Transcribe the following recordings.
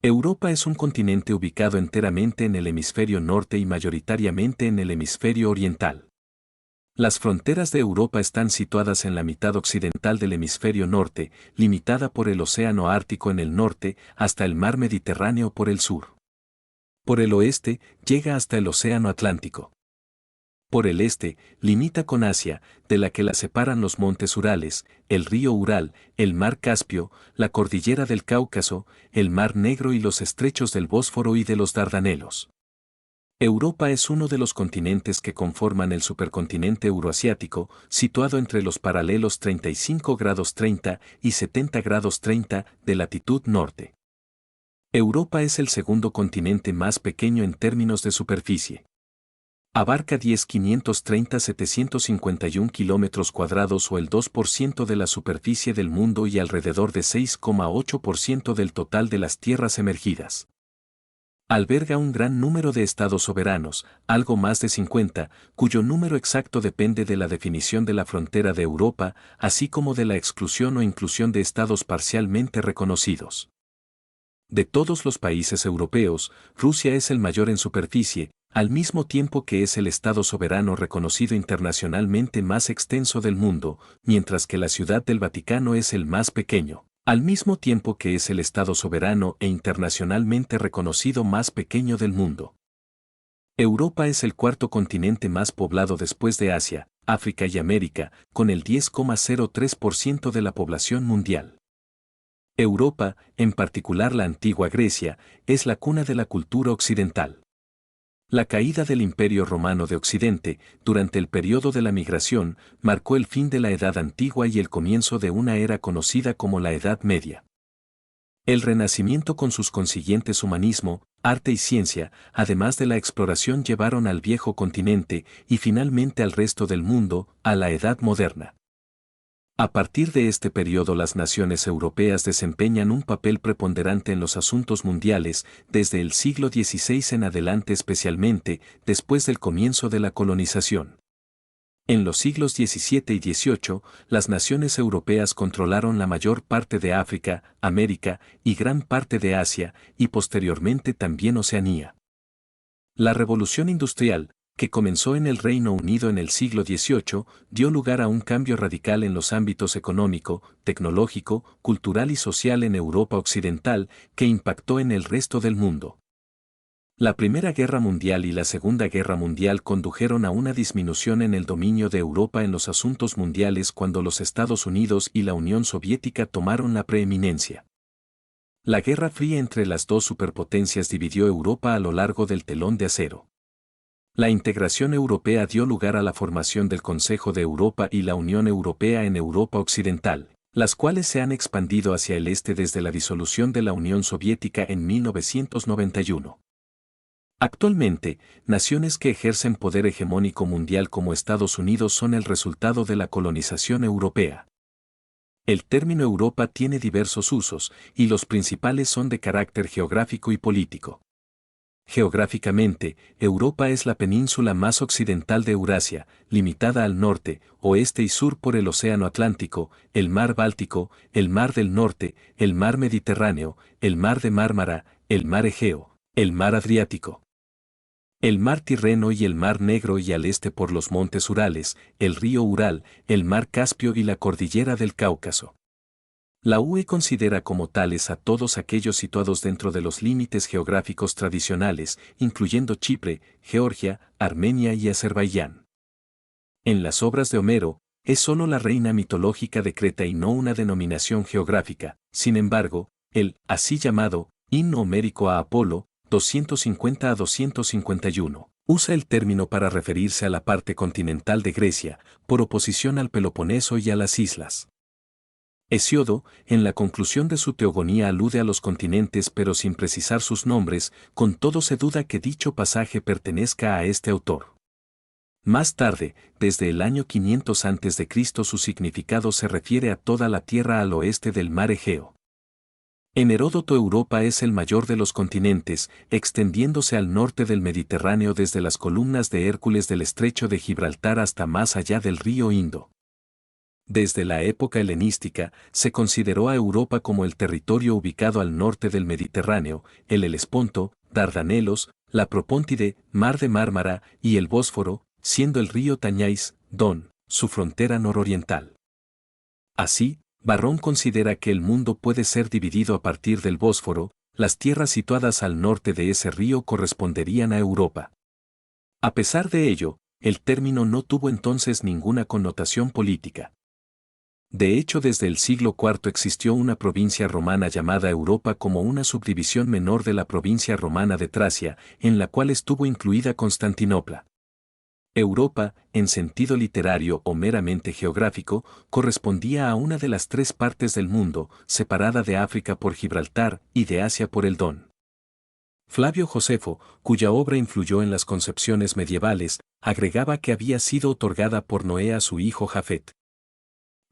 Europa es un continente ubicado enteramente en el hemisferio norte y mayoritariamente en el hemisferio oriental. Las fronteras de Europa están situadas en la mitad occidental del hemisferio norte, limitada por el Océano Ártico en el norte hasta el Mar Mediterráneo por el sur. Por el oeste, llega hasta el Océano Atlántico. Por el este, limita con Asia, de la que la separan los montes Urales, el río Ural, el mar Caspio, la cordillera del Cáucaso, el mar Negro y los estrechos del Bósforo y de los Dardanelos. Europa es uno de los continentes que conforman el supercontinente euroasiático, situado entre los paralelos 35 grados 30 y 70 grados 30 de latitud norte. Europa es el segundo continente más pequeño en términos de superficie. Abarca 10.530.751 kilómetros cuadrados o el 2% de la superficie del mundo y alrededor de 6,8% del total de las tierras emergidas. Alberga un gran número de estados soberanos, algo más de 50, cuyo número exacto depende de la definición de la frontera de Europa, así como de la exclusión o inclusión de estados parcialmente reconocidos. De todos los países europeos, Rusia es el mayor en superficie, al mismo tiempo que es el Estado soberano reconocido internacionalmente más extenso del mundo, mientras que la Ciudad del Vaticano es el más pequeño, al mismo tiempo que es el Estado soberano e internacionalmente reconocido más pequeño del mundo. Europa es el cuarto continente más poblado después de Asia, África y América, con el 10,03% de la población mundial. Europa, en particular la antigua Grecia, es la cuna de la cultura occidental. La caída del Imperio Romano de Occidente, durante el periodo de la migración, marcó el fin de la Edad Antigua y el comienzo de una era conocida como la Edad Media. El Renacimiento con sus consiguientes humanismo, arte y ciencia, además de la exploración llevaron al viejo continente y finalmente al resto del mundo, a la Edad Moderna. A partir de este periodo las naciones europeas desempeñan un papel preponderante en los asuntos mundiales, desde el siglo XVI en adelante especialmente, después del comienzo de la colonización. En los siglos XVII y XVIII, las naciones europeas controlaron la mayor parte de África, América y gran parte de Asia, y posteriormente también Oceanía. La Revolución Industrial, que comenzó en el Reino Unido en el siglo XVIII, dio lugar a un cambio radical en los ámbitos económico, tecnológico, cultural y social en Europa Occidental, que impactó en el resto del mundo. La Primera Guerra Mundial y la Segunda Guerra Mundial condujeron a una disminución en el dominio de Europa en los asuntos mundiales cuando los Estados Unidos y la Unión Soviética tomaron la preeminencia. La Guerra Fría entre las dos superpotencias dividió Europa a lo largo del telón de acero. La integración europea dio lugar a la formación del Consejo de Europa y la Unión Europea en Europa Occidental, las cuales se han expandido hacia el este desde la disolución de la Unión Soviética en 1991. Actualmente, naciones que ejercen poder hegemónico mundial como Estados Unidos son el resultado de la colonización europea. El término Europa tiene diversos usos, y los principales son de carácter geográfico y político. Geográficamente, Europa es la península más occidental de Eurasia, limitada al norte, oeste y sur por el Océano Atlántico, el Mar Báltico, el Mar del Norte, el Mar Mediterráneo, el Mar de Mármara, el Mar Egeo, el Mar Adriático, el Mar Tirreno y el Mar Negro y al este por los montes Urales, el río Ural, el Mar Caspio y la cordillera del Cáucaso. La UE considera como tales a todos aquellos situados dentro de los límites geográficos tradicionales, incluyendo Chipre, Georgia, Armenia y Azerbaiyán. En las obras de Homero, es solo la reina mitológica de Creta y no una denominación geográfica. Sin embargo, el así llamado himno homérico a Apolo, 250 a 251, usa el término para referirse a la parte continental de Grecia, por oposición al Peloponeso y a las islas. Hesíodo, en la conclusión de su Teogonía alude a los continentes pero sin precisar sus nombres, con todo se duda que dicho pasaje pertenezca a este autor. Más tarde, desde el año 500 a.C. su significado se refiere a toda la tierra al oeste del mar Egeo. En Heródoto Europa es el mayor de los continentes, extendiéndose al norte del Mediterráneo desde las columnas de Hércules del estrecho de Gibraltar hasta más allá del río Indo. Desde la época helenística, se consideró a Europa como el territorio ubicado al norte del Mediterráneo, el Helesponto, Dardanelos, la Propóntide, Mar de Mármara y el Bósforo, siendo el río Tañais, Don, su frontera nororiental. Así, Varrón considera que el mundo puede ser dividido a partir del Bósforo, las tierras situadas al norte de ese río corresponderían a Europa. A pesar de ello, el término no tuvo entonces ninguna connotación política. De hecho, desde el siglo IV existió una provincia romana llamada Europa como una subdivisión menor de la provincia romana de Tracia, en la cual estuvo incluida Constantinopla. Europa, en sentido literario o meramente geográfico, correspondía a una de las tres partes del mundo, separada de África por Gibraltar y de Asia por el Don. Flavio Josefo, cuya obra influyó en las concepciones medievales, agregaba que había sido otorgada por Noé a su hijo Jafet.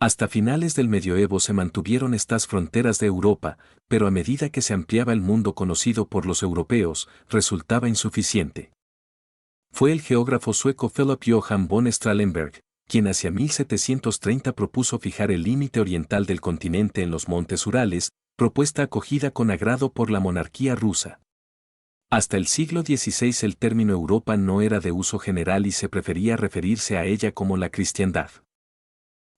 Hasta finales del medioevo se mantuvieron estas fronteras de Europa, pero a medida que se ampliaba el mundo conocido por los europeos, resultaba insuficiente. Fue el geógrafo sueco Philip Johan von Strahlenberg, quien hacia 1730 propuso fijar el límite oriental del continente en los montes Urales, propuesta acogida con agrado por la monarquía rusa. Hasta el siglo XVI el término Europa no era de uso general y se prefería referirse a ella como la cristiandad.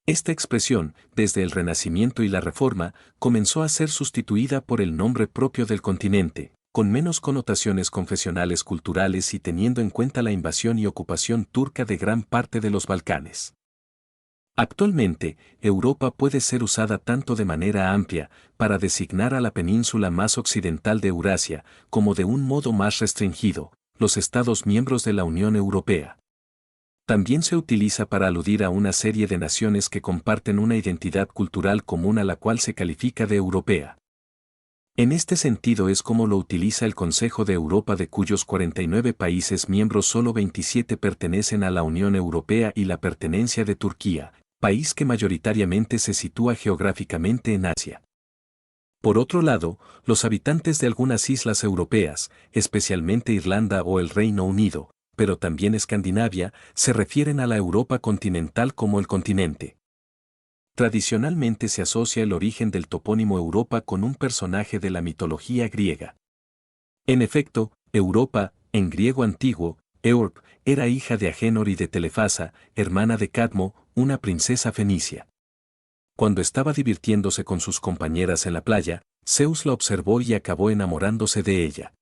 Esta expresión, desde el Renacimiento y la Reforma, comenzó a ser sustituida por el nombre propio del continente, con menos connotaciones confesionales culturales y teniendo en cuenta la invasión y ocupación turca de gran parte de los Balcanes. Actualmente, Europa puede ser usada tanto de manera amplia, para designar a la península más occidental de Eurasia, como de un modo más restringido, los Estados miembros de la Unión Europea. También se utiliza para aludir a una serie de naciones que comparten una identidad cultural común a la cual se califica de europea. En este sentido es como lo utiliza el Consejo de Europa, de cuyos 49 países miembros solo 27 pertenecen a la Unión Europea, y la pertenencia de Turquía, país que mayoritariamente se sitúa geográficamente en Asia. Por otro lado, los habitantes de algunas islas europeas, especialmente Irlanda o el Reino Unido, pero también Escandinavia, se refieren a la Europa continental como el continente. Tradicionalmente se asocia el origen del topónimo Europa con un personaje de la mitología griega. En efecto, Europa, en griego antiguo, Eurp, era hija de Agénor y de Telefasa, hermana de Cadmo, una princesa fenicia. Cuando estaba divirtiéndose con sus compañeras en la playa, Zeus la observó y acabó enamorándose de ella.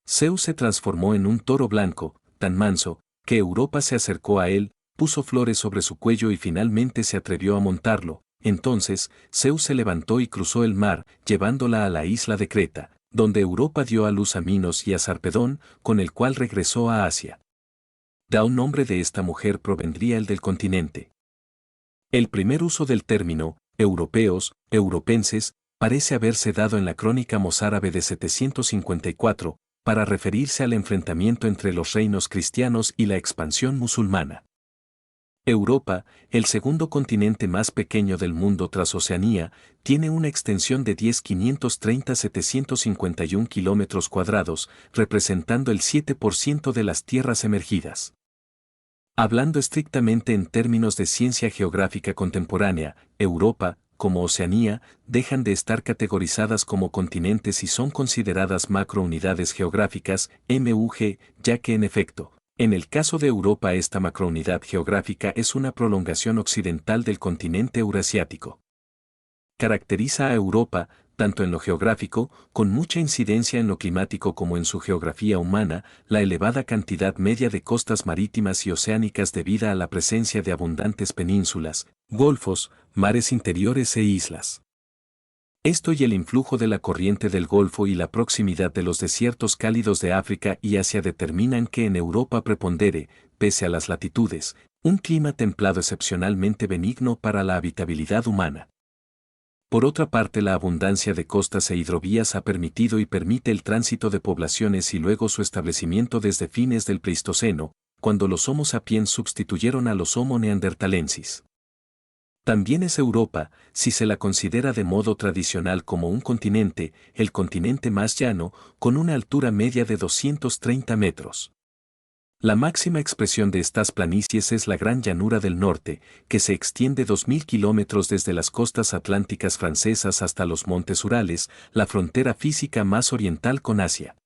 Zeus se transformó en un toro blanco, tan manso, que Europa se acercó a él, puso flores sobre su cuello y finalmente se atrevió a montarlo. Entonces, Zeus se levantó y cruzó el mar, llevándola a la isla de Creta, donde Europa dio a luz a Minos y a Sarpedón, con el cual regresó a Asia. Da un nombre de esta mujer provendría el del continente. El primer uso del término, europeos, europenses, parece haberse dado en la crónica mozárabe de 754, para referirse al enfrentamiento entre los reinos cristianos y la expansión musulmana. Europa, el segundo continente más pequeño del mundo tras Oceanía, tiene una extensión de 10.530.751 kilómetros cuadrados, representando el 7% de las tierras emergidas. Hablando estrictamente en términos de ciencia geográfica contemporánea, Europa, como Oceanía, dejan de estar categorizadas como continentes y son consideradas macrounidades geográficas, MUG, ya que en efecto, en el caso de Europa esta macrounidad geográfica es una prolongación occidental del continente eurasiático. Caracteriza a Europa, tanto en lo geográfico, con mucha incidencia en lo climático como en su geografía humana, la elevada cantidad media de costas marítimas y oceánicas debida a la presencia de abundantes penínsulas, golfos, mares interiores e islas. Esto y el influjo de la corriente del Golfo y la proximidad de los desiertos cálidos de África y Asia determinan que en Europa prepondere, pese a las latitudes, un clima templado excepcionalmente benigno para la habitabilidad humana. Por otra parte, la abundancia de costas e hidrovías ha permitido y permite el tránsito de poblaciones y luego su establecimiento desde fines del Pleistoceno, cuando los Homo sapiens sustituyeron a los Homo neanderthalensis. También es Europa, si se la considera de modo tradicional como un continente, el continente más llano, con una altura media de 230 metros. La máxima expresión de estas planicies es la Gran Llanura del Norte, que se extiende 2.000 kilómetros desde las costas atlánticas francesas hasta los Montes Urales, la frontera física más oriental con Asia.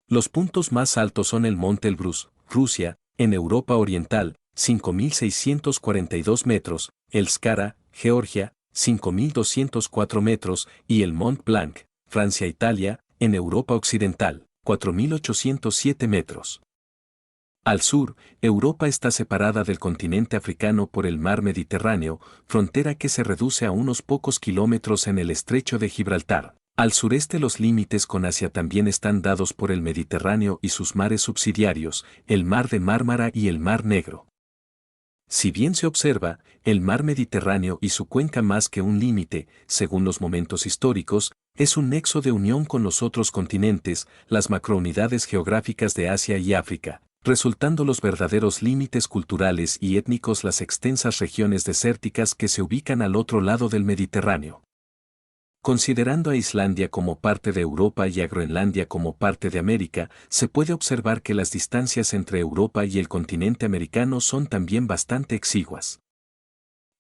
Los puntos más altos son el Monte Elbrus, Rusia, en Europa Oriental, 5.642 metros, el Skara, Georgia, 5.204 metros, y el Mont Blanc, Francia-Italia, en Europa Occidental, 4.807 metros. Al sur, Europa está separada del continente africano por el mar Mediterráneo, frontera que se reduce a unos pocos kilómetros en el estrecho de Gibraltar. Al sureste los límites con Asia también están dados por el Mediterráneo y sus mares subsidiarios, el Mar de Mármara y el Mar Negro. Si bien se observa, el mar Mediterráneo y su cuenca más que un límite, según los momentos históricos, es un nexo de unión con los otros continentes, las macrounidades geográficas de Asia y África, resultando los verdaderos límites culturales y étnicos las extensas regiones desérticas que se ubican al otro lado del Mediterráneo. Considerando a Islandia como parte de Europa y a Groenlandia como parte de América, se puede observar que las distancias entre Europa y el continente americano son también bastante exiguas.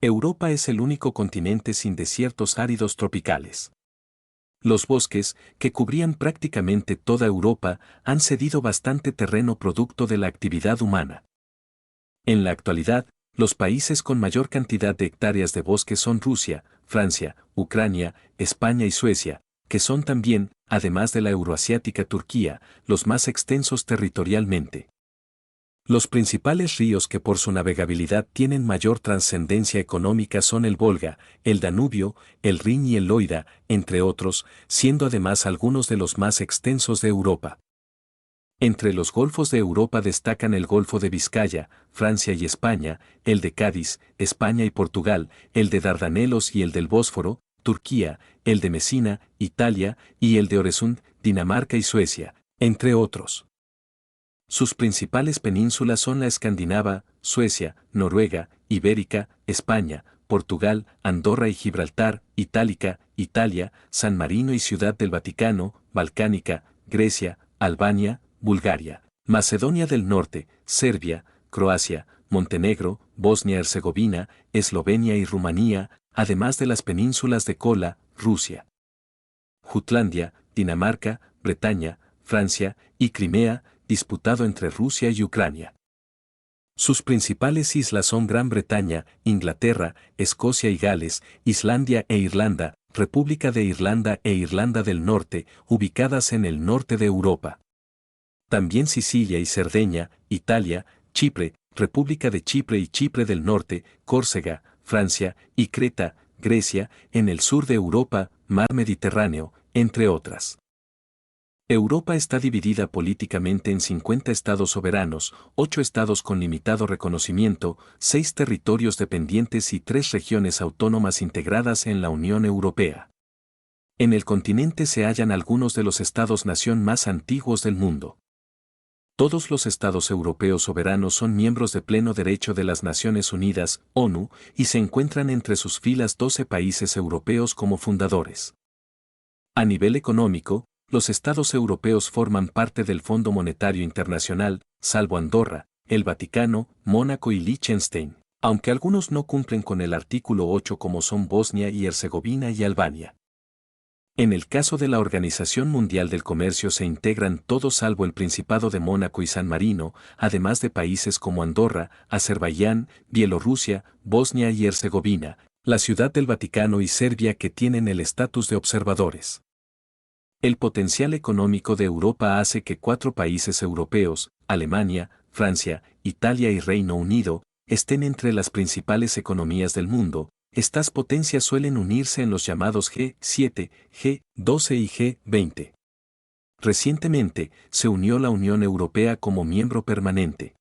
Europa es el único continente sin desiertos áridos tropicales. Los bosques, que cubrían prácticamente toda Europa, han cedido bastante terreno producto de la actividad humana. En la actualidad, los países con mayor cantidad de hectáreas de bosque son Rusia, Francia, Ucrania, España y Suecia, que son también, además de la euroasiática Turquía, los más extensos territorialmente. Los principales ríos que por su navegabilidad tienen mayor trascendencia económica son el Volga, el Danubio, el Rin y el Loira, entre otros, siendo además algunos de los más extensos de Europa. Entre los golfos de Europa destacan el Golfo de Vizcaya, Francia y España, el de Cádiz, España y Portugal, el de Dardanelos y el del Bósforo, Turquía, el de Mesina, Italia, y el de Øresund, Dinamarca y Suecia, entre otros. Sus principales penínsulas son la escandinava, Suecia, Noruega, Ibérica, España, Portugal, Andorra y Gibraltar, Itálica, Italia, San Marino y Ciudad del Vaticano, Balcánica, Grecia, Albania, Bulgaria, Macedonia del Norte, Serbia, Croacia, Montenegro, Bosnia-Herzegovina, Eslovenia y Rumanía, además de las penínsulas de Kola, Rusia, Jutlandia, Dinamarca, Bretaña, Francia y Crimea, disputado entre Rusia y Ucrania. Sus principales islas son Gran Bretaña, Inglaterra, Escocia y Gales, Islandia e Irlanda, República de Irlanda e Irlanda del Norte, ubicadas en el norte de Europa. También Sicilia y Cerdeña, Italia, Chipre, República de Chipre y Chipre del Norte, Córcega, Francia, y Creta, Grecia, en el sur de Europa, Mar Mediterráneo, entre otras. Europa está dividida políticamente en 50 estados soberanos, 8 estados con limitado reconocimiento, 6 territorios dependientes y 3 regiones autónomas integradas en la Unión Europea. En el continente se hallan algunos de los estados-nación más antiguos del mundo. Todos los estados europeos soberanos son miembros de pleno derecho de las Naciones Unidas, ONU, y se encuentran entre sus filas 12 países europeos como fundadores. A nivel económico, los estados europeos forman parte del Fondo Monetario Internacional, salvo Andorra, el Vaticano, Mónaco y Liechtenstein, aunque algunos no cumplen con el artículo 8 como son Bosnia y Herzegovina y Albania. En el caso de la Organización Mundial del Comercio se integran todos salvo el Principado de Mónaco y San Marino, además de países como Andorra, Azerbaiyán, Bielorrusia, Bosnia y Herzegovina, la Ciudad del Vaticano y Serbia que tienen el estatus de observadores. El potencial económico de Europa hace que 4 países europeos, Alemania, Francia, Italia y Reino Unido, estén entre las principales economías del mundo. Estas potencias suelen unirse en los llamados G7, G12 y G20. Recientemente, se unió la Unión Europea como miembro permanente.